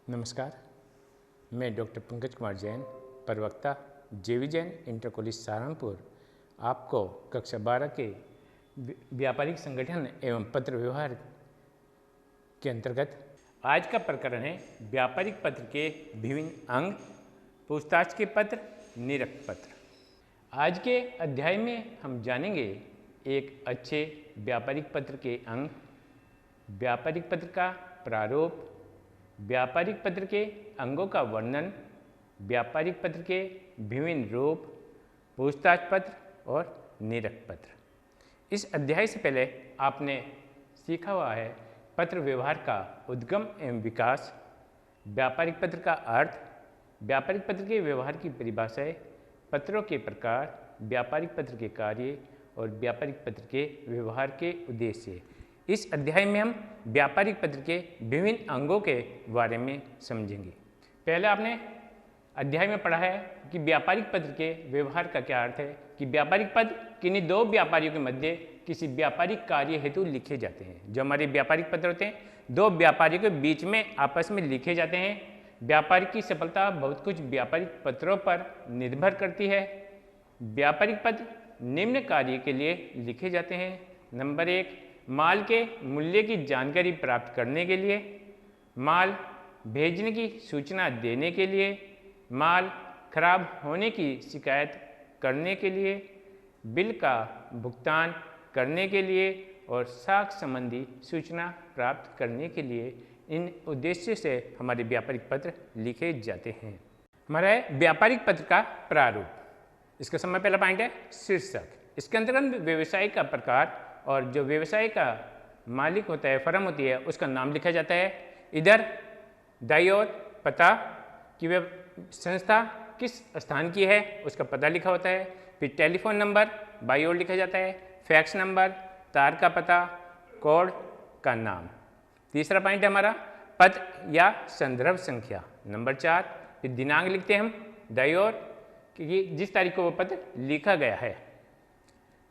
नमस्कार, मैं डॉक्टर पंकज कुमार जैन, प्रवक्ता जेवी जैन इंटर कॉलेज सहारनपुर, आपको कक्षा 12 के व्यापारिक संगठन एवं पत्र व्यवहार के अंतर्गत आज का प्रकरण है व्यापारिक पत्र के विभिन्न अंग, पूछताछ के पत्र, निरक्त पत्र। आज के अध्याय में हम जानेंगे एक अच्छे व्यापारिक पत्र के अंग, व्यापारिक पत्र का प्रारूप, व्यापारिक पत्र के अंगों का वर्णन, व्यापारिक पत्र के विभिन्न रूप, पूछताछ पत्र और निरक्त पत्र। इस अध्याय से पहले आपने सीखा हुआ है पत्र व्यवहार का उद्गम एवं विकास, व्यापारिक पत्र का अर्थ, व्यापारिक पत्र के व्यवहार की परिभाषाएं, पत्रों के प्रकार, व्यापारिक पत्र के कार्य और व्यापारिक पत्र के व्यवहार के उद्देश्य। इस अध्याय में हम व्यापारिक पत्र के विभिन्न अंगों के बारे में समझेंगे। पहले आपने अध्याय में पढ़ा है कि व्यापारिक पत्र के व्यवहार का क्या अर्थ है कि व्यापारिक पत्र किन्हीं दो व्यापारियों के मध्य किसी व्यापारिक कार्य हेतु लिखे जाते हैं। जो हमारे व्यापारिक पत्र होते हैं, दो व्यापारियों के बीच में आपस में लिखे जाते हैं। व्यापार की सफलता बहुत कुछ व्यापारिक पत्रों पर निर्भर करती है। व्यापारिक पत्र निम्न कार्य के लिए लिखे जाते हैं। नंबर 1, माल के मूल्य की जानकारी प्राप्त करने के लिए, माल भेजने की सूचना देने के लिए, माल खराब होने की शिकायत करने के लिए, बिल का भुगतान करने के लिए और साख संबंधी सूचना प्राप्त करने के लिए। इन उद्देश्य से हमारे व्यापारिक पत्र लिखे जाते हैं। हमारा है व्यापारिक पत्र का प्रारूप। इसका समय पहला पॉइंट है शीर्षक। इसके अंतर्गत व्यवसाय का प्रकार और जो व्यवसाय का मालिक होता है, फर्म होती है, उसका नाम लिखा जाता है। इधर दाईं ओर पता कि वह संस्था किस स्थान की है, उसका पता लिखा होता है। फिर टेलीफोन नंबर बाईं ओर लिखा जाता है, फैक्स नंबर, तार का पता, कोड का नाम। तीसरा पॉइंट है हमारा पत्र या संदर्भ संख्या। नंबर 4, फिर दिनांक लिखते हैं हम दाईं ओर कि जिस तारीख को वो पत्र लिखा गया है।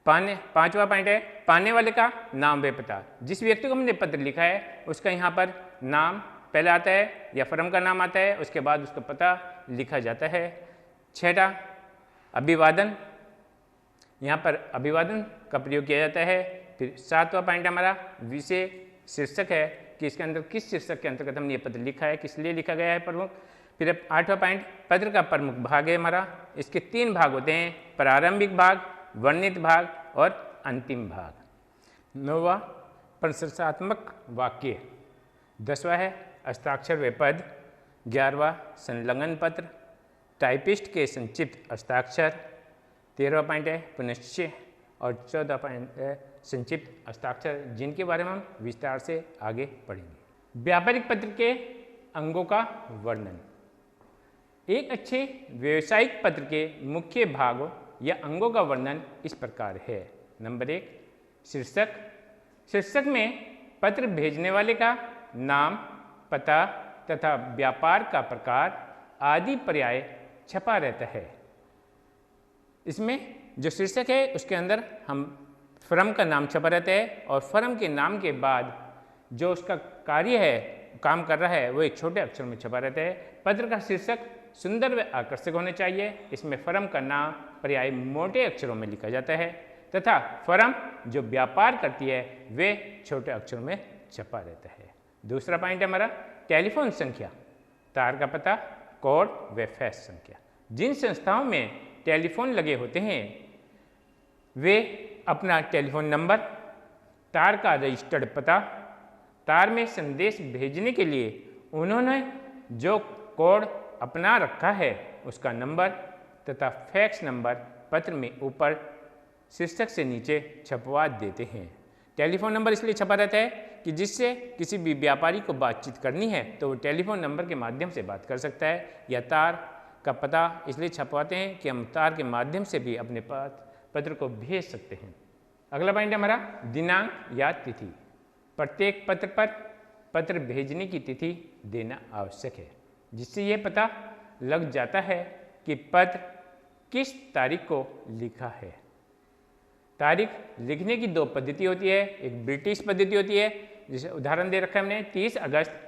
पांचवा पॉइंट है पाने वाले का नाम व पता। जिस व्यक्ति को हमने पत्र लिखा है उसका यहाँ पर नाम पहले आता है या फर्म का नाम आता है, उसके बाद उसका पता लिखा जाता है। 6, अभिवादन। यहाँ पर अभिवादन का प्रयोग किया जाता है। फिर 7वां पॉइंट हमारा विषय शीर्षक है कि इसके अंदर किस शीर्षक के अंतर्गत हमने ये पत्र लिखा है, किस लिए लिखा गया है प्रमुख। फिर 8वां पॉइंट पत्र का प्रमुख भाग है हमारा। इसके 3 भाग होते हैं, प्रारंभिक भाग, वर्णित भाग और अंतिम भाग। 9वां प्रशंसात्मक वाक्य। 10वां है हस्ताक्षर व पद। 11वां संलग्न पत्र, टाइपिस्ट के संक्षिप्त हस्ताक्षर। 13वां पॉइंट है पुनश्च और 14वां पॉइंट है संक्षिप्त हस्ताक्षर, जिनके बारे में हम विस्तार से आगे पढ़ेंगे। व्यापारिक पत्र के अंगों का वर्णन। एक अच्छे व्यावसायिक पत्र के मुख्य भागों या अंगों का वर्णन इस प्रकार है। नंबर 1, शीर्षक। शीर्षक में पत्र भेजने वाले का नाम, पता तथा व्यापार का प्रकार आदि पर्याय छपा रहता है। इसमें जो शीर्षक है उसके अंदर हम फर्म का नाम छपा रहता है और फर्म के नाम के बाद जो उसका कार्य है, काम कर रहा है, वो एक छोटे अक्षर में छपा रहता है। पत्र का शीर्षक सुंदर व आकर्षक होने चाहिए। इसमें फर्म का नाम पर्याय मोटे अक्षरों में लिखा जाता है तथा फर्म जो व्यापार करती है वे छोटे अक्षरों में छपा रहता है। दूसरा पॉइंट है हमारा टेलीफोन संख्या, तार का पता, कोड व फैक्स संख्या। जिन संस्थाओं में टेलीफोन लगे होते हैं वे अपना टेलीफोन नंबर, तार का रजिस्टर्ड पता, तार में संदेश भेजने के लिए उन्होंने जो कोड अपना रखा है उसका नंबर तथा फैक्स नंबर पत्र में ऊपर शीर्षक से नीचे छपवा देते हैं। टेलीफोन नंबर इसलिए छपा रहता है कि जिससे किसी भी व्यापारी को बातचीत करनी है तो वो टेलीफोन नंबर के माध्यम से बात कर सकता है। या तार का पता इसलिए छपवाते हैं कि हम तार के माध्यम से भी अपने पत्र को भेज सकते हैं। अगला पॉइंट है हमारा दिनांक या तिथि। प्रत्येक पत्र पर पत्र भेजने की तिथि देना आवश्यक है, जिससे यह पता लग जाता है कि पत्र किस तारीख को लिखा है। तारीख लिखने की 2 पद्धति होती है। एक ब्रिटिश पद्धति होती है, जिसे उदाहरण दे रखा है हमने 30 अगस्त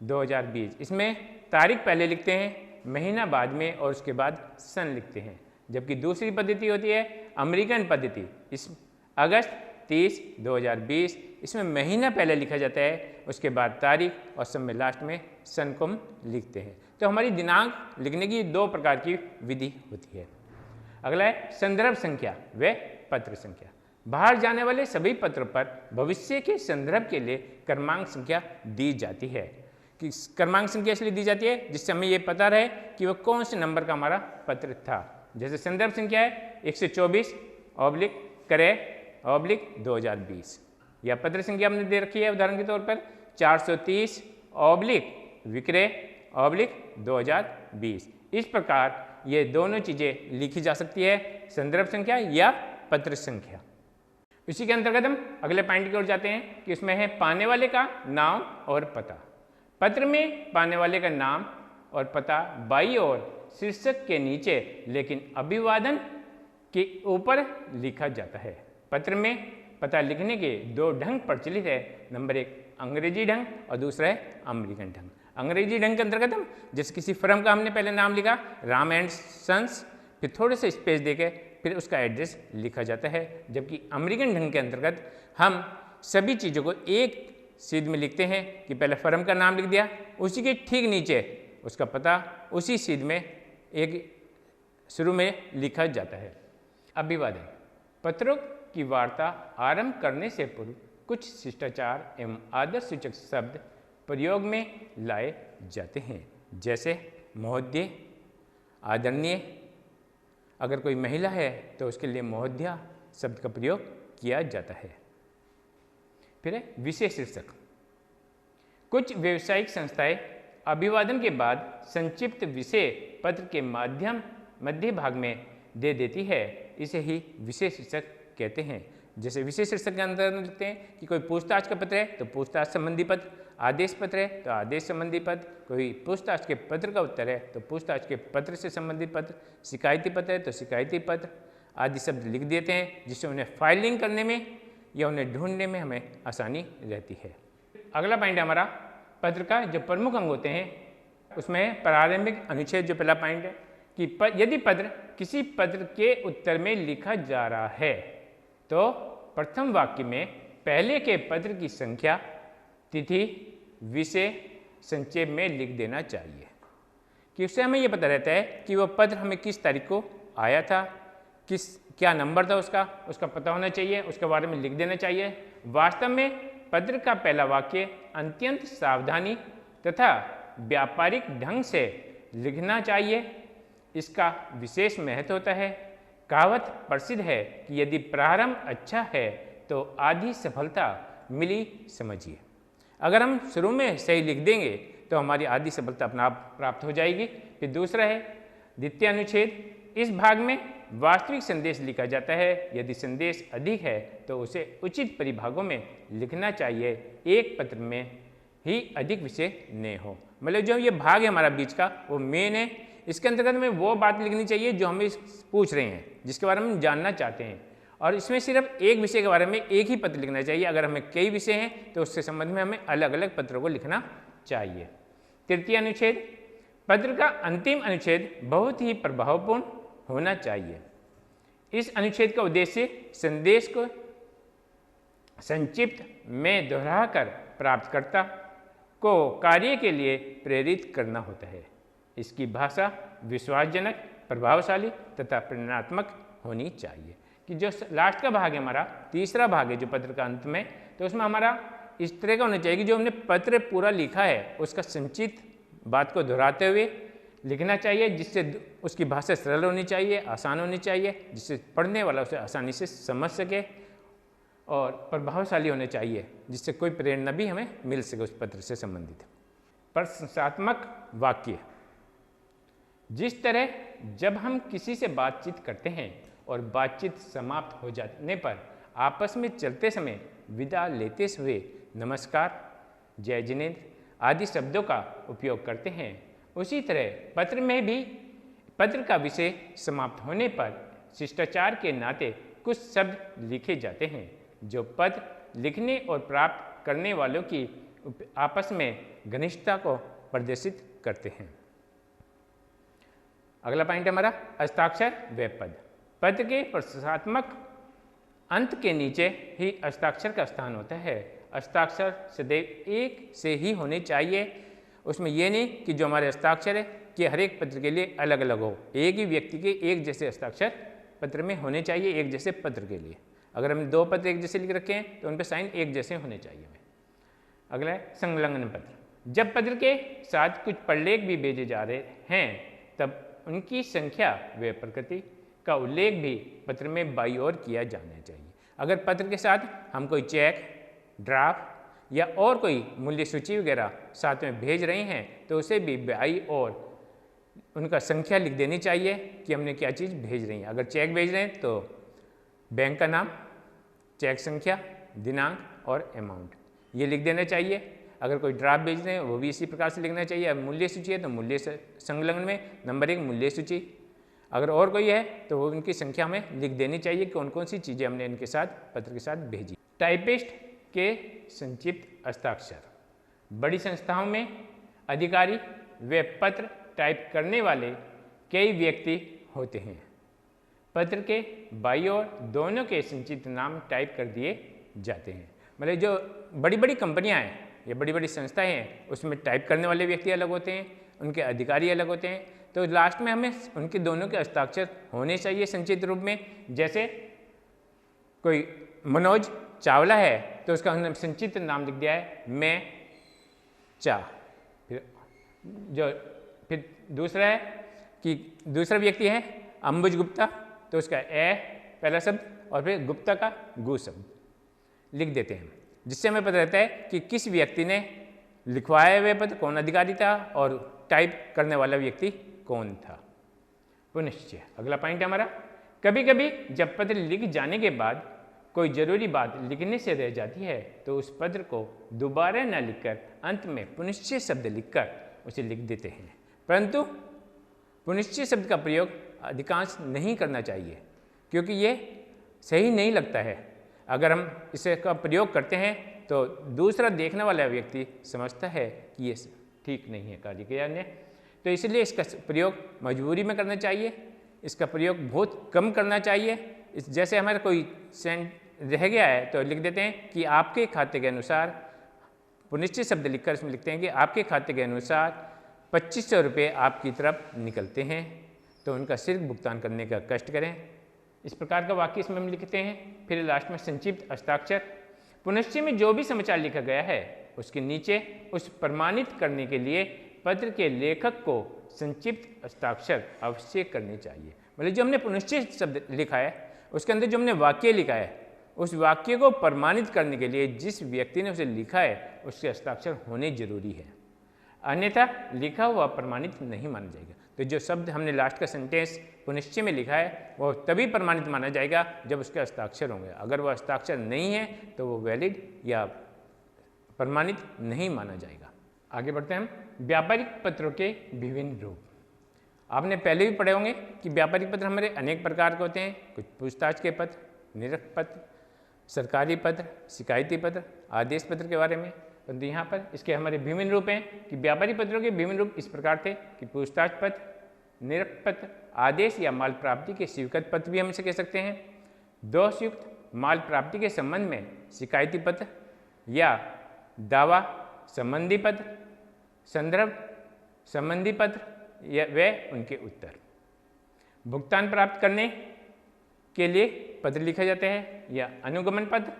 2020। इसमें तारीख पहले लिखते हैं, महीना बाद में और उसके बाद सन लिखते हैं। जबकि दूसरी पद्धति होती है अमेरिकन पद्धति, इस अगस्त 30, 2020, इसमें महीना पहले लिखा जाता है, उसके बाद तारीख और सब में लास्ट में सन को हम लिखते हैं। तो हमारी दिनांक लिखने की 2 प्रकार की विधि होती है। अगला है संदर्भ संख्या व पत्र संख्या। बाहर जाने वाले सभी पत्रों पर भविष्य के संदर्भ के लिए क्रमांक संख्या दी जाती है। कि क्रमांक संख्या इसलिए दी जाती है जिससे हमें ये पता रहे कि वो कौन से नंबर का हमारा पत्र था। जैसे संदर्भ संख्या है 124/2020 या पत्र संख्या हमने दे रखी है उदाहरण के तौर पर 430/विक्रय/2020। इस प्रकार ये दोनों चीज़ें लिखी जा सकती है, संदर्भ संख्या या पत्र संख्या। इसी के अंतर्गत हम अगले पॉइंट की ओर जाते हैं कि इसमें है पाने वाले का नाम और पता। पत्र में पाने वाले का नाम और पता बाईं ओर शीर्षक के नीचे लेकिन अभिवादन के ऊपर लिखा जाता है। पत्र में पता लिखने के 2 ढंग प्रचलित है। नंबर 1 अंग्रेजी ढंग और दूसरा है अमेरिकन ढंग। अंग्रेजी ढंग के अंतर्गत हम जैसे किसी फर्म का हमने पहले नाम लिखा राम एंड सन्स, फिर थोड़े से स्पेस देके फिर उसका एड्रेस लिखा जाता है। जबकि अमेरिकन ढंग के अंतर्गत हम सभी चीज़ों को एक सीध में लिखते हैं कि पहले फर्म का नाम लिख दिया, उसी के ठीक नीचे उसका पता उसी सीध में एक शुरू में लिखा जाता है। अभिवादन। पत्रों की वार्ता आरंभ करने से पूर्व कुछ शिष्टाचार एवं आदर सूचक शब्द प्रयोग में लाए जाते हैं, जैसे महोदय, आदरणीय। अगर कोई महिला है तो उसके लिए महोदया शब्द का प्रयोग किया जाता है। फिर है विशेष शीर्षक। कुछ व्यावसायिक संस्थाएं अभिवादन के बाद संक्षिप्त विषय पत्र के मध्य भाग में दे देती है, इसे ही विशेष शीर्षक कहते हैं। जैसे विशेष शीर्षक के अंदर लिखते हैं कि कोई पूछताछ का पत्र है तो पूछताछ संबंधी पत्र, आदेश पत्र है तो आदेश संबंधी पत्र, कोई पूछताछ के पत्र का उत्तर है तो पूछताछ के पत्र से संबंधित पत्र, शिकायती पत्र है तो शिकायती पत्र आदि शब्द लिख देते हैं, जिससे उन्हें फाइलिंग करने में या उन्हें ढूंढने में हमें आसानी रहती है। अगला पॉइंट है हमारा पत्र का जो प्रमुख अंग होते हैं, उसमें प्रारंभिक अनुच्छेद जो पहला पॉइंट है कि यदि पत्र किसी पत्र के उत्तर में लिखा जा रहा है तो प्रथम वाक्य में पहले के पत्र की संख्या, तिथि, विषय संक्षेप में लिख देना चाहिए कि उससे हमें ये पता रहता है कि वो पत्र हमें किस तारीख को आया था, क्या नंबर था उसका पता होना चाहिए, उसके बारे में लिख देना चाहिए। वास्तव में पत्र का पहला वाक्य अत्यंत सावधानी तथा व्यापारिक ढंग से लिखना चाहिए। इसका विशेष महत्व होता है। कहावत प्रसिद्ध है कि यदि प्रारंभ अच्छा है तो आधी सफलता मिली समझिए। अगर हम शुरू में सही लिख देंगे तो हमारी आधी सफलता अपना आप प्राप्त हो जाएगी। फिर दूसरा है द्वितीय अनुच्छेद। इस भाग में वास्तविक संदेश लिखा जाता है। यदि संदेश अधिक है तो उसे उचित परिभागों में लिखना चाहिए, एक पत्र में ही अधिक विषय न हो। मतलब जो ये भाग है हमारा बीच का वो मेन है, इसके अंतर्गत में वो बात लिखनी चाहिए जो हमें पूछ रहे हैं, जिसके बारे में हम जानना चाहते हैं। और इसमें सिर्फ एक विषय के बारे में एक ही पत्र लिखना चाहिए। अगर हमें कई विषय हैं तो उसके संबंध में हमें अलग अलग पत्रों को लिखना चाहिए। तृतीय अनुच्छेद। पत्र का अंतिम अनुच्छेद बहुत ही प्रभावपूर्ण होना चाहिए। इस अनुच्छेद का उद्देश्य संदेश को संक्षिप्त में दोहराकर प्राप्तकर्ता को कार्य के लिए प्रेरित करना होता है। इसकी भाषा विश्वासजनक, प्रभावशाली तथा प्रेरणात्मक होनी चाहिए। कि जो लास्ट का भाग है हमारा, तीसरा भाग है जो पत्र का अंत में, तो उसमें हमारा इस तरह का होना चाहिए कि जो हमने पत्र पूरा लिखा है उसका संक्षिप्त बात को दोहराते हुए लिखना चाहिए, जिससे उसकी भाषा सरल होनी चाहिए, आसान होनी चाहिए, जिससे पढ़ने वाला उसे आसानी से समझ सके, और प्रभावशाली होने चाहिए जिससे कोई प्रेरणा भी हमें मिल सके उस पत्र से संबंधित। प्रशंसात्मक वाक्य। जिस तरह जब हम किसी से बातचीत करते हैं और बातचीत समाप्त हो जाने पर आपस में चलते समय विदा लेते हुए नमस्कार, जय जिनेन्द्र आदि शब्दों का उपयोग करते हैं, उसी तरह पत्र में भी पत्र का विषय समाप्त होने पर शिष्टाचार के नाते कुछ शब्द लिखे जाते हैं जो पत्र लिखने और प्राप्त करने वालों की आपस में घनिष्ठता को प्रदर्शित करते हैं। अगला पॉइंट है हमारा हस्ताक्षर व पद। पद के प्रशंसात्मक अंत के नीचे ही हस्ताक्षर का स्थान होता है। हस्ताक्षर सदैव एक से ही होने चाहिए। उसमें यह नहीं कि जो हमारे हस्ताक्षर है कि हर एक पत्र के लिए अलग अलग हो। एक ही व्यक्ति के एक जैसे हस्ताक्षर पत्र में होने चाहिए, एक जैसे पत्र के लिए। अगर हमने 2 पत्र एक जैसे लिख रखे हैं तो उन पर साइन एक जैसे होने चाहिए। अगला है संलग्न पत्र। जब पत्र के साथ कुछ प्रलेख भी भेजे जा रहे हैं तब उनकी संख्या व प्रकृति का उल्लेख भी पत्र में बाईं ओर किया जाना चाहिए। अगर पत्र के साथ हम कोई चेक, ड्राफ्ट या और कोई मूल्य सूची वगैरह साथ में भेज रहे हैं तो उसे भी बाईं ओर उनका संख्या लिख देनी चाहिए कि हमने क्या चीज़ भेज रही है। अगर चेक भेज रहे हैं तो बैंक का नाम, चेक संख्या, दिनांक और अमाउंट ये लिख देना चाहिए। अगर कोई ड्राफ्ट भेज रहे हैं वो भी इसी प्रकार से लिखना चाहिए। अब मूल्य सूची है तो मूल्य संलग्न में नंबर 1 मूल्य सूची। अगर और कोई है तो वो उनकी संख्या में लिख देनी चाहिए कौन कौन सी चीज़ें हमने इनके साथ पत्र के साथ भेजी। टाइपिस्ट के संक्षिप्त हस्ताक्षर। बड़ी संस्थाओं में अधिकारी व पत्र टाइप करने वाले कई व्यक्ति होते हैं। पत्र के बाईं ओर दोनों के संक्षिप्त नाम टाइप कर दिए जाते हैं। मतलब जो बड़ी बड़ी कंपनियां हैं या बड़ी बड़ी संस्थाएं हैं उसमें टाइप करने वाले व्यक्ति अलग होते हैं, उनके अधिकारी अलग होते हैं। तो लास्ट में हमें उनके दोनों के हस्ताक्षर होने चाहिए संक्षिप्त रूप में। जैसे कोई मनोज चावला है तो उसका हमने संक्षिप्त नाम लिख दिया है मैं चा। फिर दूसरा है कि दूसरा व्यक्ति है अंबुज गुप्ता तो उसका ए पहला शब्द और फिर गुप्ता का गु शब्द लिख देते हैं, जिससे हमें पता रहता है कि किस व्यक्ति ने लिखवाया हुए पत्र, कौन अधिकारी था और टाइप करने वाला व्यक्ति कौन था। पुनश्च अगला पॉइंट है हमारा, कभी कभी जब पत्र लिख जाने के बाद कोई जरूरी बात लिखने से रह जाती है तो उस पत्र को दोबारा न लिखकर अंत में पुनश्च शब्द लिखकर उसे लिख देते हैं। परंतु पुनश्च शब्द का प्रयोग अधिकांश नहीं करना चाहिए क्योंकि ये सही नहीं लगता है। अगर हम इसे का प्रयोग करते हैं तो दूसरा देखने वाला व्यक्ति समझता है कि ये ठीक नहीं है कार्य किया ने, तो इसलिए इसका प्रयोग मजबूरी में करना चाहिए। इसका प्रयोग बहुत कम करना चाहिए। जैसे हमारा कोई सेंट रह गया है तो लिख देते हैं कि आपके खाते के अनुसार, पुनश्च शब्द लिखकर इसमें लिखते हैं कि आपके खाते के अनुसार 2500 रुपये आपकी तरफ निकलते हैं तो उनका सिर्फ भुगतान करने का कष्ट करें। इस प्रकार का वाक्य इसमें हम लिखते हैं। फिर लास्ट में संक्षिप्त हस्ताक्षर। पुनश्च में जो भी समाचार लिखा गया है उसके नीचे उस प्रमाणित करने के लिए पत्र के लेखक को संक्षिप्त हस्ताक्षर अवश्य करने चाहिए। मतलब जो हमने पुनश्च शब्द लिखा है उसके अंदर जो हमने वाक्य लिखा है उस वाक्य को प्रमाणित करने के लिए जिस व्यक्ति ने उसे लिखा है उसके हस्ताक्षर होने जरूरी है, अन्यथा लिखा हुआ प्रमाणित नहीं माना जाएगा। तो जो शब्द हमने लास्ट का सेंटेंस पुनश्च में लिखा है वो तभी प्रमाणित माना जाएगा जब उसके हस्ताक्षर होंगे। अगर वह हस्ताक्षर नहीं है तो वो वैलिड या प्रमाणित नहीं माना जाएगा। आगे बढ़ते हैं हम व्यापारिक पत्रों के विभिन्न रूप। आपने पहले भी पढ़े होंगे कि व्यापारिक पत्र हमारे अनेक प्रकार के होते हैं। कुछ पूछताछ के पत्र, निरस्त पत्र, सरकारी पत्र, शिकायती पत्र, आदेश पत्र के बारे में। परंतु यहाँ पर इसके हमारे विभिन्न रूप हैं कि व्यापारिक पत्रों के विभिन्न रूप इस प्रकार थे कि पूछताछ पत्र, निरस्त पत्र, आदेश या माल प्राप्ति के स्वीकृत पत्र भी हम इसे कह सकते हैं, दोषयुक्त माल प्राप्ति के संबंध में शिकायती पत्र या दावा संबंधी पत्र, संदर्भ संबंधी पत्र या वे उनके उत्तर। भुगतान प्राप्त करने के लिए पत्र लिखे जाते हैं या अनुगमन पत्र,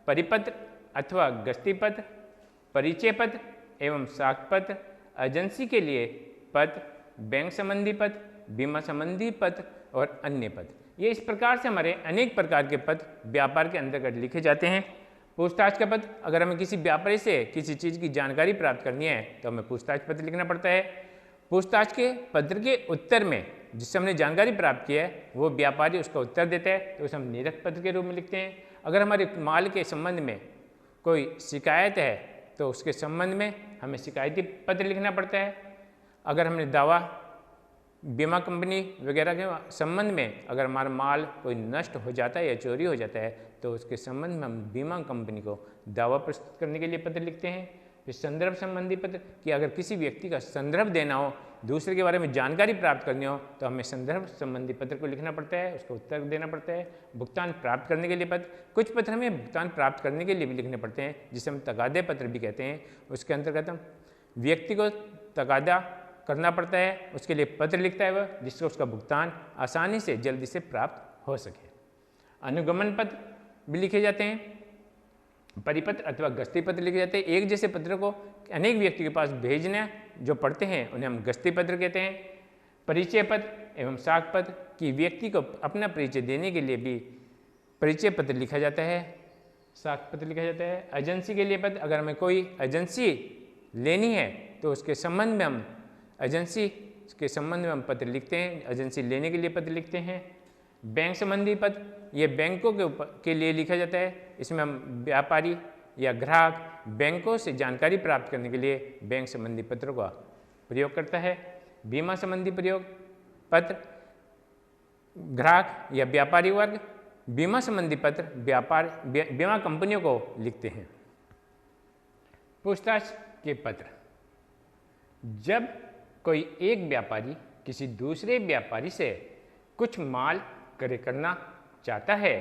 परिपत्र अथवा गस्ती पत्र, परिचय पत्र एवं साख पत्र, एजेंसी के लिए पत्र, बैंक संबंधी पत्र, बीमा संबंधी पत्र और अन्य पत्र। ये इस प्रकार से हमारे अनेक प्रकार के पत्र व्यापार के अंतर्गत लिखे जाते हैं। पूछताछ का पत्र, अगर हमें किसी व्यापारी से किसी चीज़ की जानकारी प्राप्त करनी है तो हमें पूछताछ पत्र लिखना पड़ता है। पूछताछ के पत्र के उत्तर में जिससे हमने जानकारी प्राप्त की है वो व्यापारी उसका उत्तर देता है तो उसे हम निरस्त पत्र के रूप में लिखते हैं। अगर हमारे माल के संबंध में कोई शिकायत है तो उसके संबंध में हमें शिकायती पत्र लिखना पड़ता है। अगर हमने दावा बीमा कंपनी वगैरह के संबंध में अगर हमारा माल कोई नष्ट हो जाता है या चोरी हो जाता है तो उसके संबंध में हम बीमा कंपनी को दावा प्रस्तुत करने के लिए पत्र लिखते हैं। फिर संदर्भ संबंधी पत्र कि अगर किसी व्यक्ति का संदर्भ देना हो, दूसरे के बारे में जानकारी प्राप्त करनी हो तो हमें संदर्भ संबंधी पत्र को लिखना पड़ता है, उसका उत्तर देना पड़ता है। भुगतान प्राप्त करने के लिए पत्र, कुछ पत्र हमें भुगतान प्राप्त करने के लिए भी लिखने पड़ते हैं जिसे हम तगादे पत्र भी कहते हैं। उसके अंतर्गत हम व्यक्ति को तगादा करना पड़ता है, उसके लिए पत्र लिखता है वह, जिससे उसका भुगतान आसानी से जल्दी से प्राप्त हो सके। अनुगमन पत्र भी लिखे जाते हैं, परिपत्र अथवा गस्ती पत्र लिखे जाते हैं। एक जैसे पत्र को अनेक व्यक्ति के पास भेजना जो पढ़ते हैं उन्हें हम गस्ती पत्र कहते हैं। परिचय पत्र एवं साख पत्र कि व्यक्ति को अपना परिचय देने के लिए भी परिचय पत्र लिखा जाता है, साख पत्र लिखा जाता है। एजेंसी के लिए पत्र, अगर हमें कोई एजेंसी लेनी है तो उसके संबंध में हम एजेंसी के संबंध में हम पत्र लिखते हैं, एजेंसी लेने के लिए पत्र लिखते हैं। बैंक संबंधी पत्र, ये बैंकों के लिए लिखा जाता है। इसमें हम व्यापारी या ग्राहक बैंकों से जानकारी प्राप्त करने के लिए बैंक संबंधी पत्रों का प्रयोग करता है। बीमा संबंधी प्रयोग पत्र, ग्राहक या व्यापारी वर्ग बीमा संबंधी पत्र बीमा कंपनियों को लिखते हैं। पूछताछ के पत्र, जब कोई एक व्यापारी किसी दूसरे व्यापारी से कुछ माल क्रय करना चाहता है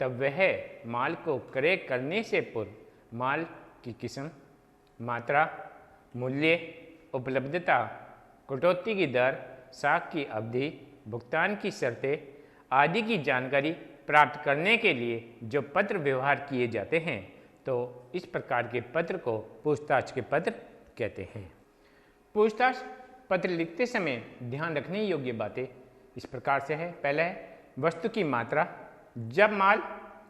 तब वह माल को क्रय करने से पूर्व माल की किस्म, मात्रा, मूल्य, उपलब्धता, कटौती की दर, साख की अवधि, भुगतान की शर्तें आदि की जानकारी प्राप्त करने के लिए जो पत्र व्यवहार किए जाते हैं तो इस प्रकार के पत्र को पूछताछ के पत्र कहते हैं। पूछताछ पत्र लिखते समय ध्यान रखने योग्य बातें इस प्रकार से है। पहला है वस्तु की मात्रा, जब माल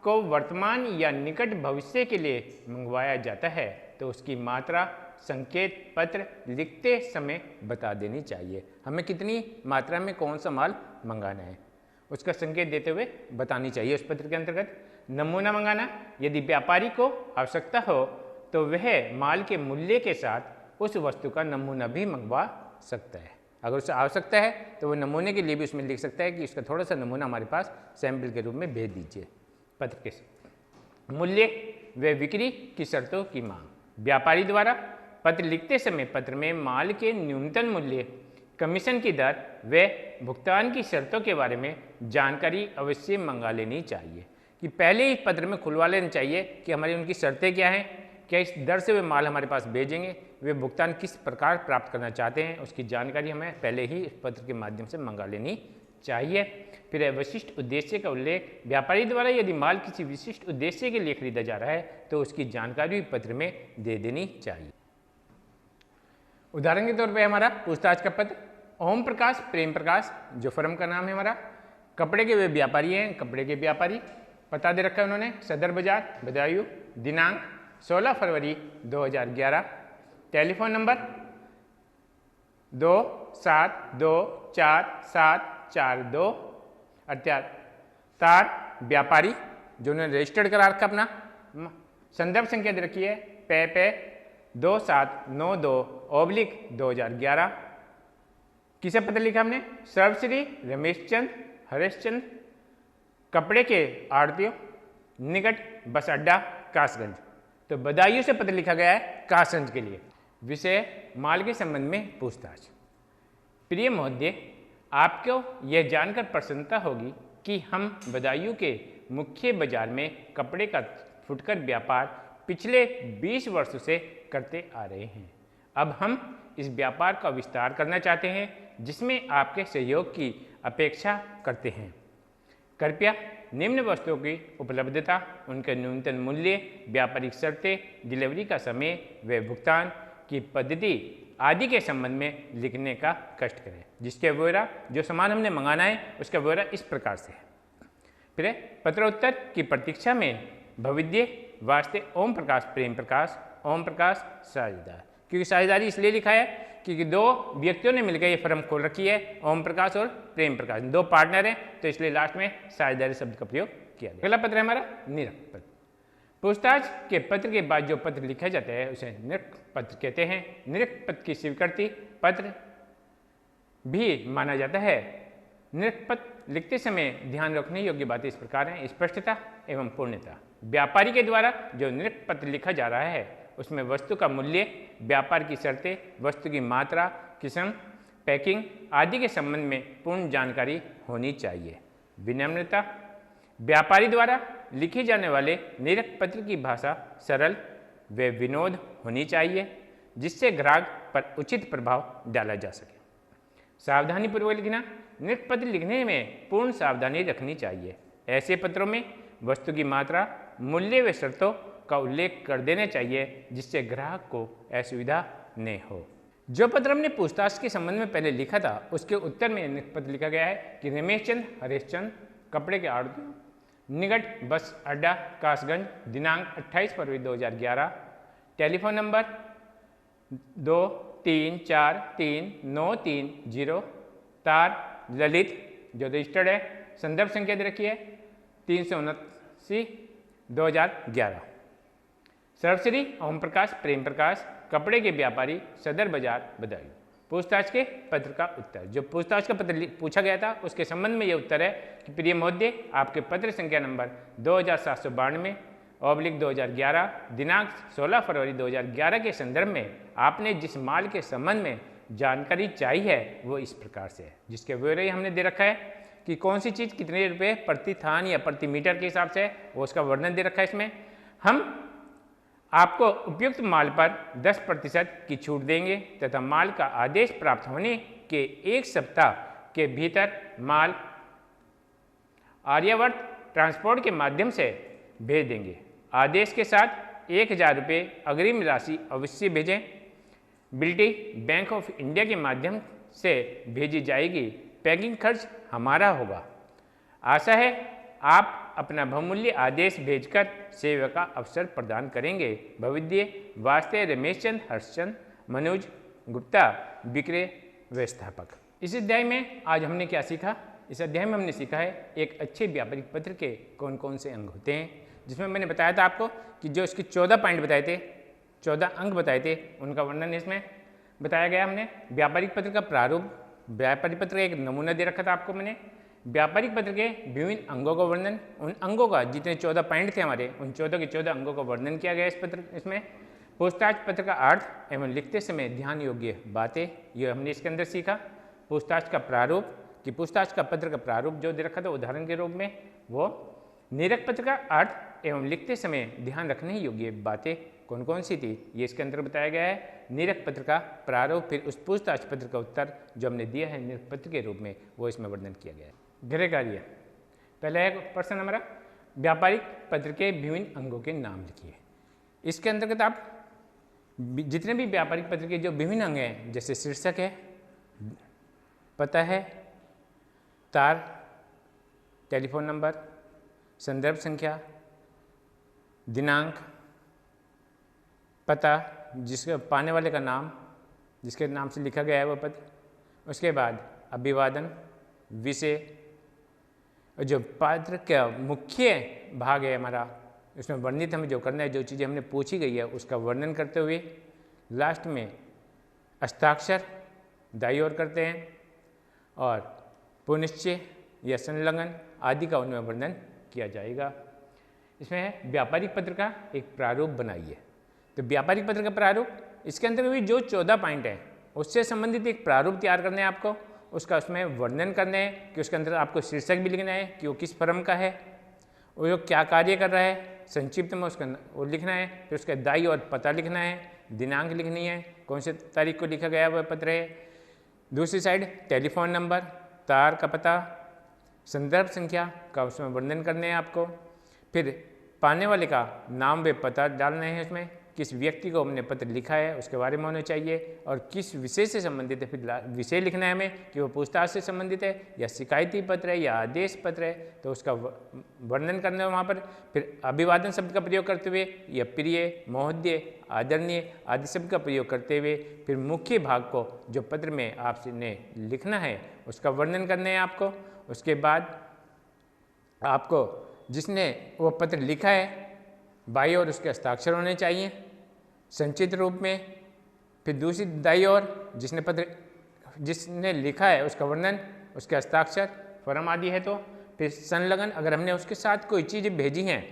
को वर्तमान या निकट भविष्य के लिए मंगवाया जाता है तो उसकी मात्रा संकेत पत्र लिखते समय बता देनी चाहिए। हमें कितनी मात्रा में कौन सा माल मंगाना है उसका संकेत देते हुए बतानी चाहिए उस पत्र के अंतर्गत। नमूना मंगाना, यदि व्यापारी को आवश्यकता हो तो वह माल के मूल्य के साथ उस वस्तु का नमूना भी मंगवा सकता है। अगर उसे आवश्यकता है तो वो नमूने के लिए भी उसमें लिख सकता है कि इसका थोड़ा सा नमूना हमारे पास सैंपल के रूप में भेज दीजिए पत्र के साथ। मूल्य व बिक्री की शर्तों की मांग, व्यापारी द्वारा पत्र लिखते समय पत्र में माल के न्यूनतम मूल्य, कमीशन की दर व भुगतान की शर्तों के बारे में जानकारी अवश्य मंगा लेनी चाहिए। कि पहले ही पत्र में खुलवा लेना चाहिए कि हमारी उनकी शर्तें क्या हैं, क्या इस दर से वे माल हमारे पास भेजेंगे, वे भुगतान किस प्रकार प्राप्त करना चाहते हैं, उसकी जानकारी हमें पहले ही इस पत्र के माध्यम से मंगा लेनी चाहिए। फिर है विशिष्ट उद्देश्य का उल्लेख, व्यापारी द्वारा यदि माल किसी विशिष्ट उद्देश्य के लिए खरीदा जा रहा है तो उसकी जानकारी भी पत्र में दे देनी चाहिए। उदाहरण के तौर पर हमारा पूछताछ का पत्र, ओम प्रकाश प्रेम प्रकाश जो फर्म का नाम है हमारा, कपड़े के वे व्यापारी हैं, कपड़े के व्यापारी, पता दे रखा है उन्होंने सदर बाजार बदायूं, दिनांक 16 फरवरी 2011, टेलीफोन नंबर 27244742 अर्थात तार व्यापारी जो उन्होंने रजिस्टर्ड करा रखा अपना, संदर्भ संख्या दे रखी है पे 2792/2011। किसे पत्र लिखा हमने, सर्वश्री रमेश चंद हरेशचंद, कपड़े के आड़तियों, निकट बस अड्डा कासगंज। तो बदायूं से पत्र लिखा गया है कासगंज के लिए। विषय माल के संबंध में पूछताछ। प्रिय महोदय, आपको यह जानकर प्रसन्नता होगी कि हम बदायूं के मुख्य बाजार में कपड़े का फुटकर व्यापार पिछले 20 वर्षों से करते आ रहे हैं। अब हम इस व्यापार का विस्तार करना चाहते हैं जिसमें आपके सहयोग की अपेक्षा करते हैं। कृपया निम्न वस्तुओं की उपलब्धता, उनके न्यूनतम मूल्य, व्यापारिक शर्तें, डिलीवरी का समय व भुगतान की पद्धति आदि के संबंध में लिखने का कष्ट करें। जिसके ब्यौरा, जो सामान हमने मंगाना है उसका ब्यौरा इस प्रकार से है। फिर पत्रोत्तर की प्रतीक्षा में भविद्य वास्ते ओम प्रकाश प्रेम प्रकाश, ओम प्रकाश साझेदार। क्योंकि साझेदारी इसलिए लिखा है क्योंकि दो व्यक्तियों ने मिलकर ये फर्म खोल रखी है, ओम प्रकाश और प्रेम प्रकाश, दो पार्टनर हैं, तो इसलिए लास्ट में साझेदारी शब्द का प्रयोग किया गया। अगला पत्र है हमारा निरक्त पत्र। पूछताछ के पत्र के बाद जो पत्र लिखा जाता है उसे निरक्त पत्र कहते हैं। निरक्त पत्र की स्वीकृति पत्र भी माना जाता है। निरक्त पत्र लिखते समय ध्यान रखने योग्य बातें इस प्रकार हैं, स्पष्टता एवं पूर्णता। व्यापारी के द्वारा जो निरक्त पत्र लिखा जा रहा है उसमें वस्तु का मूल्य, व्यापार की शर्तें, वस्तु की मात्रा, किस्म, पैकिंग आदि के संबंध में पूर्ण जानकारी होनी चाहिए। विनम्रता, व्यापारी द्वारा लिखे जाने वाले निरक पत्र की भाषा सरल व विनोद होनी चाहिए जिससे ग्राहक पर उचित प्रभाव डाला जा सके। सावधानीपूर्वक लिखना, निरक पत्र लिखने में पूर्ण सावधानी रखनी चाहिए। ऐसे पत्रों में वस्तु की मात्रा, मूल्य व शर्तों का उल्लेख कर देना चाहिए जिससे ग्राहक को असुविधा न हो। जो पत्र हमने पूछताछ के संबंध में पहले लिखा था उसके उत्तर में निरक पत्र लिखा गया है कि रमेश चंद हरीशचंद कपड़े के आड़ती, निकट बस अड्डा कासगंज, दिनांक 28 फरवरी 2011, टेलीफोन नंबर 23433930, तार ललित जो रजिस्टर्ड है, संदर्भ संख्या दे रखी है 379/2011। सर्वश्री ओम प्रकाश प्रेम प्रकाश, कपड़े के व्यापारी, सदर बाजार, बदायूं। पूछताछ के पत्र का उत्तर, जो पूछताछ का पत्र पूछा गया था उसके संबंध में ये उत्तर है कि प्रिय महोदय, आपके पत्र संख्या नंबर 2792/2011 दिनांक 16 फरवरी 2011 के संदर्भ में आपने जिस माल के संबंध में जानकारी चाहिए है वो इस प्रकार से है, जिसके ब्यौरे हमने दे रखा है कि कौन सी चीज़ कितने रुपये प्रति थान या प्रति मीटर के हिसाब से है, वो उसका वर्णन दे रखा है। इसमें हम आपको उपयुक्त माल पर 10% की छूट देंगे तथा माल का आदेश प्राप्त होने के 1 सप्ताह के भीतर माल आर्यावर्त ट्रांसपोर्ट के माध्यम से भेज देंगे। आदेश के साथ 1000 रुपये अग्रिम राशि अवश्य भेजें। बिल्टी बैंक ऑफ इंडिया के माध्यम से भेजी जाएगी। पैकिंग खर्च हमारा होगा। आशा है आप अपना बहुमूल्य आदेश भेजकर सेवा का अवसर प्रदान करेंगे। भविद्य वास्ते रमेश चंद हर्षचंद मनोज गुप्ता, विक्रय व्यवस्थापक। इस अध्याय में आज हमने क्या सीखा? इस अध्याय में हमने सीखा है एक अच्छे व्यापारिक पत्र के कौन कौन से अंग होते हैं, जिसमें मैंने बताया था आपको कि जो इसके 14 पॉइंट बताए थे, 14 अंग बताए थे, उनका वर्णन इसमें बताया गया। हमने व्यापारिक पत्र का प्रारूप, व्यापारिक पत्र का एक नमूना दे रखा था आपको मैंने। व्यापारिक पत्र के विभिन्न अंगों का वर्णन, उन अंगों का जितने 14 पॉइंट थे हमारे, उन 14 के 14 अंगों का वर्णन किया गया इस पत्र इसमें। पूछताछ पत्र का अर्थ एवं लिखते समय ध्यान योग्य बातें, ये हमने इसके अंदर सीखा। पूछताछ का प्रारूप, कि पूछताछ का पत्र का प्रारूप जो दे रखा था उदाहरण के रूप में, वो निरक पत्र का अर्थ एवं लिखते समय ध्यान रखने योग्य बातें कौन कौन सी थी, ये इसके अंदर बताया गया है। निरक पत्र का प्रारूप, फिर उस पूछताछ पत्र का उत्तर जो हमने दिया है निरक पत्र के रूप में, वो इसमें वर्णन किया गया है। गृह कार्य, पहला है प्रश्न हमारा, व्यापारिक पत्र के विभिन्न अंगों के नाम लिखिए। इसके अंतर्गत आप जितने भी व्यापारिक पत्र के जो विभिन्न अंग हैं, जैसे शीर्षक है, पता है, तार, टेलीफोन नंबर, संदर्भ संख्या, दिनांक, पता, जिसके पाने वाले का नाम, जिसके नाम से लिखा गया है वो पत्र, उसके बाद अभिवादन, विषय, और जो पत्र का मुख्य भाग है हमारा, उसमें वर्णित हमें जो करना है, जो चीज़ें हमने पूछी गई है उसका वर्णन करते हुए लास्ट में हस्ताक्षर दाईं ओर करते हैं और पुनश्चय या संलग्न आदि का उनमें वर्णन किया जाएगा। इसमें है व्यापारिक पत्र का एक प्रारूप बनाइए। तो व्यापारिक पत्र का प्रारूप, इसके अंदर भी जो 14 पॉइंट हैं उससे संबंधित एक प्रारूप तैयार करना है आपको, उसका उसमें वर्णन करना है कि उसके अंदर आपको शीर्षक भी लिखना है कि वो किस फर्म का है, वो क्या कार्य कर रहा है, संक्षिप्त में उसका वो लिखना है, फिर उसका दाई और पता लिखना है, दिनांक लिखनी है, कौन से तारीख को लिखा गया वह पत्र है। दूसरी साइड टेलीफोन नंबर, तार का पता, संदर्भ संख्या का उसमें वर्णन करने हैं आपको। फिर पाने वाले का नाम व पता डालना है, उसमें किस व्यक्ति को हमने पत्र लिखा है उसके बारे में होना चाहिए, और किस विषय से संबंधित है, फिर विषय लिखना है हमें कि वो पूछताछ से संबंधित है या शिकायती पत्र है या आदेश पत्र है, तो उसका वर्णन करना है वहाँ पर। फिर अभिवादन शब्द का प्रयोग करते हुए या प्रिय, महोदय, आदरणीय आदि शब्द का प्रयोग करते हुए फिर मुख्य भाग को जो पत्र में आपने लिखना है उसका वर्णन करना है आपको। उसके बाद आपको जिसने वो पत्र लिखा है बाईं ओर उसके हस्ताक्षर होने चाहिए संचित रूप में। फिर दूसरी दाईं ओर जिसने लिखा है उसका वर्णन, उसके हस्ताक्षर, फर्म आदि है तो। फिर संलग्न, अगर हमने उसके साथ कोई चीज़ भेजी हैं,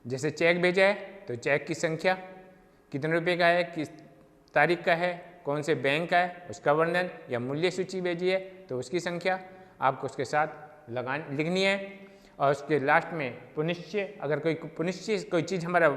जैसे चेक भेजा है तो चेक की संख्या, कितने रुपए का है, किस तारीख का है, कौन से बैंक का है, उसका वर्णन, या मूल्य सूची भेजी है तो उसकी संख्या आपको उसके साथ लिखनी है। और उसके लास्ट में पुनश्च, अगर पुनश्च कोई चीज़ हमारा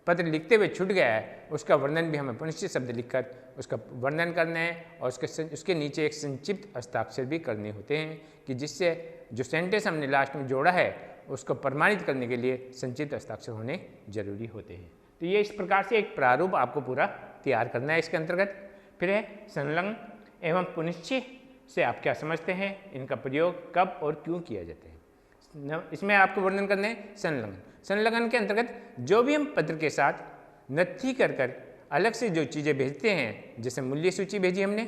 पत्र लिखते हुए छूट गया है उसका वर्णन भी हमें पुनश्च शब्द लिखकर उसका वर्णन करना है, और उसके नीचे एक संक्षिप्त हस्ताक्षर भी करने होते हैं कि जिससे जो सेंटेंस हमने लास्ट में जोड़ा है उसको प्रमाणित करने के लिए संक्षिप्त हस्ताक्षर होने जरूरी होते हैं। तो ये इस प्रकार से एक प्रारूप आपको पूरा तैयार करना है इसके अंतर्गत। फिर है संलग्न एवं पुनश्च से आप क्या समझते हैं, इनका प्रयोग कब और क्यों किया जाता है। इसमें आपको वर्णन करना है संलग्न। संलग्न के अंतर्गत जो भी हम पत्र के साथ नत्थी कर अलग से जो चीज़ें भेजते हैं, जैसे मूल्य सूची भेजी हमने,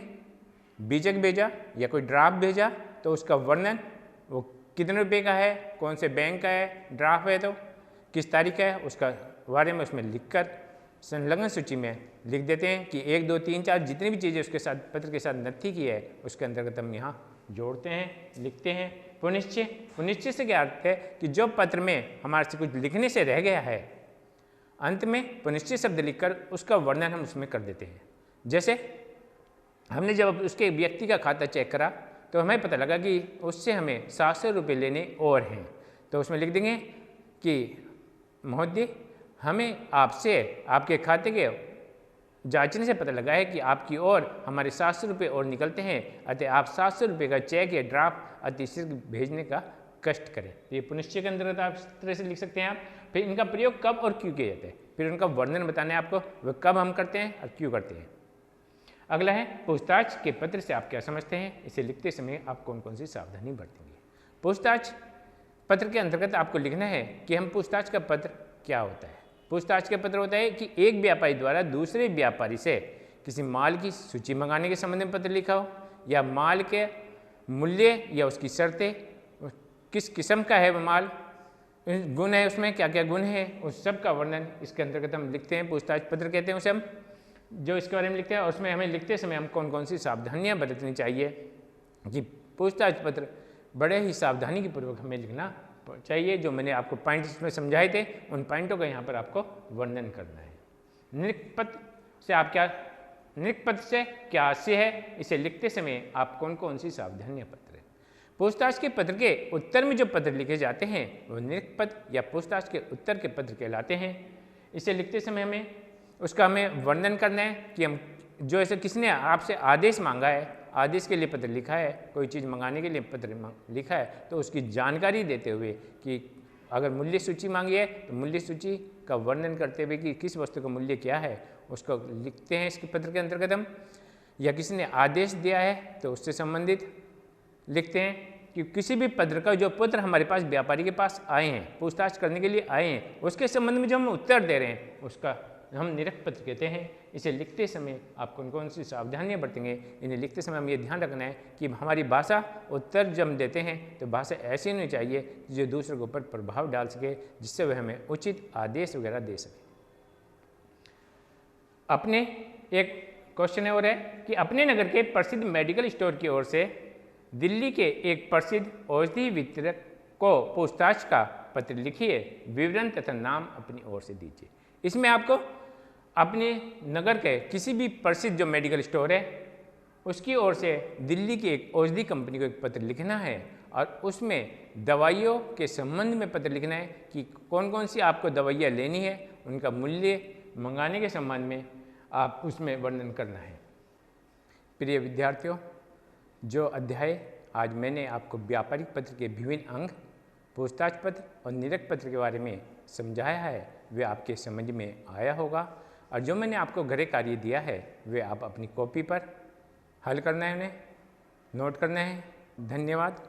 बीजक भेजा या कोई ड्राफ्ट भेजा, तो उसका वर्णन वो कितने रुपए का है, कौन से बैंक का है, ड्राफ्ट है तो किस तारीख का है, उसका बारे में उसमें लिखकर संलग्न सूची में लिख देते हैं कि 1, 2, 3, 4 जितनी भी चीज़ें उसके साथ पत्र के साथ नत्थी की है उसके अंतर्गत हम यहाँ जोड़ते हैं, लिखते हैं। पुनश्च, पुनश्च से क्या अर्थ है कि जो पत्र में हमारे से कुछ लिखने से रह गया है, अंत में पुनश्च शब्द लिखकर उसका वर्णन हम उसमें कर देते हैं। जैसे हमने जब उसके व्यक्ति का खाता चेक करा तो हमें पता लगा कि उससे हमें 700 रुपये लेने और हैं, तो उसमें लिख देंगे कि महोदय, हमें आपसे आपके खाते के जांचने से पता लगा है कि आपकी ओर हमारे 700 रुपये और निकलते हैं, अतः आप 700 रुपये का चेक या ड्राफ्ट अतिशीघ्र भेजने का कष्ट करें। तो ये पुनश्च के अंतर्गत आप इस तरह से लिख सकते हैं आप। फिर इनका प्रयोग कब और क्यों किया जाता है, फिर उनका वर्णन बताना है आपको, वह कब हम करते हैं और क्यों करते हैं। अगला है पूछताछ के पत्र से आप क्या समझते हैं, इसे लिखते समय आप कौन कौन सी सावधानी बरतेंगे। पूछताछ पत्र के अंतर्गत आपको लिखना है कि हम पूछताछ का पत्र क्या होता है। पूछताछ का पत्र होता है कि एक व्यापारी द्वारा दूसरे व्यापारी से किसी माल की सूची मंगाने के संबंध में पत्र लिखा हो, या माल के मूल्य या उसकी शर्तें, किस किस्म का है वह माल, गुण है उसमें क्या क्या गुण है, उस सब का वर्णन इसके अंतर्गत हम लिखते हैं। पूछताछ पत्र कहते हैं उसे हम, जो इसके बारे में लिखते हैं। और उसमें हमें लिखते समय हम कौन कौन सी सावधानियाँ बरतनी चाहिए कि पूछताछ पत्र बड़े ही सावधानी के पूर्वक हमें लिखना चाहिए। जो मैंने आपको पॉइंट इसमें समझाए थे उन पॉइंटों का यहाँ पर आपको वर्णन करना है। निरीक्षक पत्र से आप क्या, निरीक्षक पत्र से क्या आशय है, इसे लिखते समय आप कौन कौन सी सावधानियाँ बरतें। पूछताछ के पत्र के उत्तर में जो पत्र लिखे जाते हैं वो निरीक्षक पत्र या पूछताछ के उत्तर के पत्र कहलाते हैं। इसे लिखते समय हमें वर्णन करना है कि हम जो ऐसे किसने आपसे आदेश मांगा है, आदेश के लिए पत्र लिखा है, कोई चीज़ मंगाने के लिए पत्र लिखा है, तो उसकी जानकारी देते हुए कि अगर मूल्य सूची मांगी है तो मूल्य सूची का वर्णन करते हुए कि किस वस्तु का मूल्य क्या है उसको लिखते हैं इसके पत्र के अंतर्गत हम। या किसी ने आदेश दिया है तो उससे संबंधित लिखते हैं कि किसी भी पत्र का जो पत्र हमारे पास व्यापारी के पास आए हैं, पूछताछ करने के लिए आए हैं, उसके संबंध में जो हम उत्तर दे रहे हैं उसका हम निरीक्षक पत्र कहते हैं। इसे लिखते समय आप कौन कौन सी सावधानियाँ बरतेंगे, इन्हें लिखते समय हमें ये ध्यान रखना है कि हमारी भाषा उत्तर जब हम देते हैं तो भाषा ऐसी होनी चाहिए जो दूसरे के ऊपर प्रभाव डाल सके, जिससे वह हमें उचित आदेश वगैरह दे सके। अपने एक क्वेश्चन और है कि अपने नगर के प्रसिद्ध मेडिकल स्टोर की ओर से दिल्ली के एक प्रसिद्ध औषधि वितरक को पूछताछ का पत्र लिखिए, विवरण तथा नाम अपनी ओर से दीजिए। इसमें आपको अपने नगर के किसी भी प्रसिद्ध जो मेडिकल स्टोर है उसकी ओर से दिल्ली की एक औषधि कंपनी को एक पत्र लिखना है और उसमें दवाइयों के संबंध में पत्र लिखना है कि कौन कौन सी आपको दवाइयाँ लेनी है, उनका मूल्य मंगाने के संबंध में आप उसमें वर्णन करना है। प्रिय विद्यार्थियों, जो अध्याय आज मैंने आपको व्यापारिक पत्र के विभिन्न अंग, पूछताछ पत्र और निरीक्षक पत्र के बारे में समझाया है वे आपके समझ में आया होगा, और जो मैंने आपको गृह कार्य दिया है वे आप अपनी कॉपी पर हल करना है, उन्हें नोट करना है। धन्यवाद।